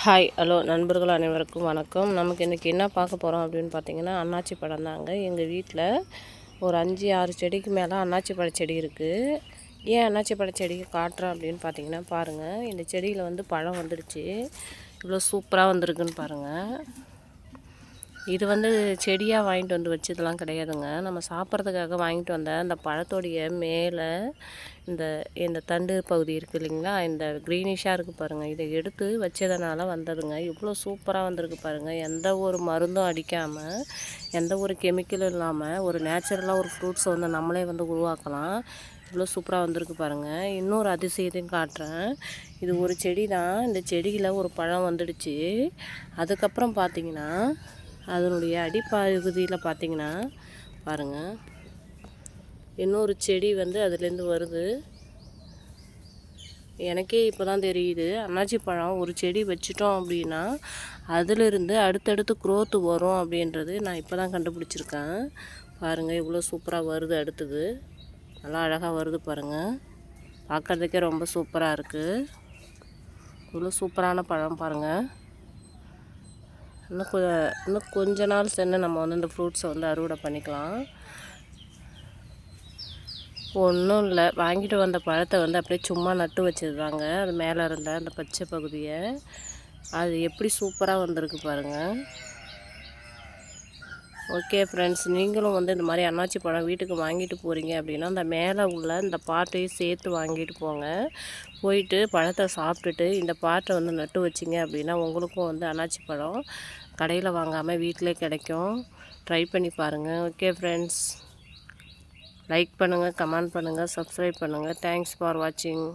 Hi hello நண்பர்கள் அனைவருக்கும் வணக்கம். நமக்கு இன்றைக்கி என்ன பார்க்க போகிறோம் அப்படின்னு பார்த்தீங்கன்னா, அன்னாச்சி பழம் தாங்க. எங்கள் வீட்டில் ஒரு 5-6 செடிக்கு மேலே அன்னாச்சி பழச்செடி இருக்குது. ஏன் அன்னாச்சி பழச்செடியை காட்டுறேன் அப்படின்னு பார்த்தீங்கன்னா, பாருங்கள், இந்த செடியில் வந்து பழம் வந்துடுச்சு. இவ்வளோ சூப்பராக வந்திருக்குன்னு பாருங்கள். இது வந்து செடியாக வாங்கிட்டு வந்து வச்சதெல்லாம் கிடையாதுங்க. நம்ம சாப்பிட்றதுக்காக வாங்கிட்டு வந்த அந்த பழத்தோடைய மேலே இந்த இந்த தண்டு பகுதி இருக்குது இல்லைங்களா, இந்த க்ரீனிஷாக இருக்குது பாருங்கள். இதை எடுத்து வச்சதுனால வந்ததுங்க. இவ்வளோ சூப்பராக வந்திருக்கு பாருங்கள். எந்த ஒரு மருந்தும் அடிக்காமல், எந்த ஒரு கெமிக்கலும் இல்லாமல் ஒரு நேச்சுரலாக ஒரு ஃப்ரூட்ஸை வந்து நம்மளே வந்து உருவாக்கலாம். இவ்வளோ சூப்பராக வந்திருக்கு பாருங்கள். இன்னொரு அதிசயத்தையும் காட்டுறேன். இது ஒரு செடி தான். இந்த செடியில் ஒரு பழம் வந்துடுச்சு. அதுக்கப்புறம் பார்த்திங்கன்னா, அதனுடைய அடிப்பகுதியில் பார்த்திங்கன்னா பாருங்கள், இன்னொரு செடி வந்து அதுலேருந்து வருது. எனக்கே இப்போ தான் தெரியுது, அன்னாச்சி பழம் ஒரு செடி வச்சிட்டோம் அப்படின்னா அதிலிருந்து அடுத்தடுத்து க்ரோத்து வரும் அப்படின்றது நான் இப்போ தான் கண்டுபிடிச்சிருக்கேன். பாருங்கள், இவ்வளோ சூப்பராக வருது. அடுத்தது நல்லா அழகாக வருது பாருங்கள். பார்க்குறதுக்கே ரொம்ப சூப்பராக இருக்குது. இவ்வளோ சூப்பரான பழம் பாருங்கள். இன்னும் கொஞ்ச நாள் சென்று நம்ம வந்து இந்த ஃப்ரூட்ஸை வந்து அறுவடை பண்ணிக்கலாம். ஒன்றும் இல்லை, வாங்கிட்டு வந்த பழத்தை வந்து அப்படியே சும்மா நட்டு வச்சது தாங்க. அது மேலே இருந்த அந்த பச்சை பகுதியை அது எப்படி சூப்பராக வந்திருக்கு பாருங்கள். ஓகே ஃப்ரெண்ட்ஸ், நீங்களும் வந்து இந்த மாதிரி அன்னாச்சி பழம் வீட்டுக்கு வாங்கிட்டு போகிறீங்க அப்படின்னா அந்த மேலே உள்ள இந்த பாட்டையும் சேர்த்து வாங்கிட்டு போங்க. போயிட்டு பழத்தை சாப்பிட்டுட்டு இந்த பாட்டை வந்து நட்டு வச்சிங்க அப்படின்னா உங்களுக்கும் வந்து அன்னாச்சி பழம் கடையில் வாங்காமல் வீட்டிலே கிடைக்கும். ட்ரை பண்ணி பாருங்கள். ஓகே ஃப்ரெண்ட்ஸ், லைக் பண்ணுங்கள், கமெண்ட் பண்ணுங்கள், சப்ஸ்கிரைப் பண்ணுங்கள். தேங்க்ஸ் ஃபார் வாட்சிங்.